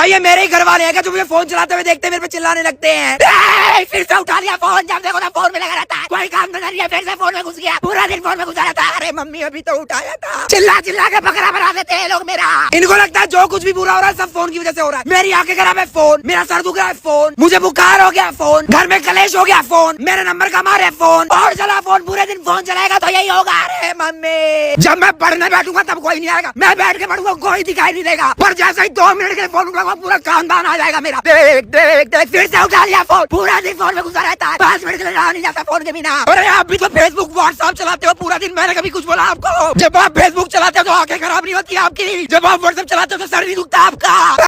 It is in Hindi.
भाई ये मेरे ही घर वाले हैं जो मुझे फोन चलाते हुए देखते मेरे पे चिल्लाने लगते हैं। फिर से उठा लिया फोन, जब देखो ना फोन में लगा रहता है, कोई काम नहीं किया, फिर से फोन में घुस गया, पूरा दिन फोन में घुसा रहता है। अरे मम्मी अभी तो उठाया था। चिल्ला चिल्ला के बकरा बना देते हैं लोग मेरा। इनको लगता है जो कुछ भी बुरा हो रहा है सब फोन की वजह से हो रहा है। मेरी आंखें खराब है फोन, मेरा सर दुख रहा है फोन, मुझे बुखार हो गया फोन, घर में कलेश हो गया फोन, मेरे नंबर का मारे फोन, और चला फोन, पूरे दिन फोन चलाएगा तो यही होगा। अरे मम्मी जब मैं पढ़ने बैठूंगा तब कोई नहीं आएगा, मैं बैठ के पढ़ूंगा कोई दिखाई नहीं देगा, पर जैसे ही 2 मिनट के फोन उठाऊंगा पूरा खानदान आ जाएगा मेरा। देख देख देख फिर से उठा लिया फोन, पूरा दिन फोन में घुसा रहता है, 5 मिनट के लिए रहा नहीं जाता फोन के बिना। अरे आप भी तो फेसबुक व्हाट्सएप चलाते हो पूरा दिन, मैंने कभी कुछ बोला आपको? जब आप फेसबुक चलाते हो तो आंखें खराब नहीं होती आपकी, जब आप व्हाट्सएप चलाते हो तो सर नहीं दुखता आपका।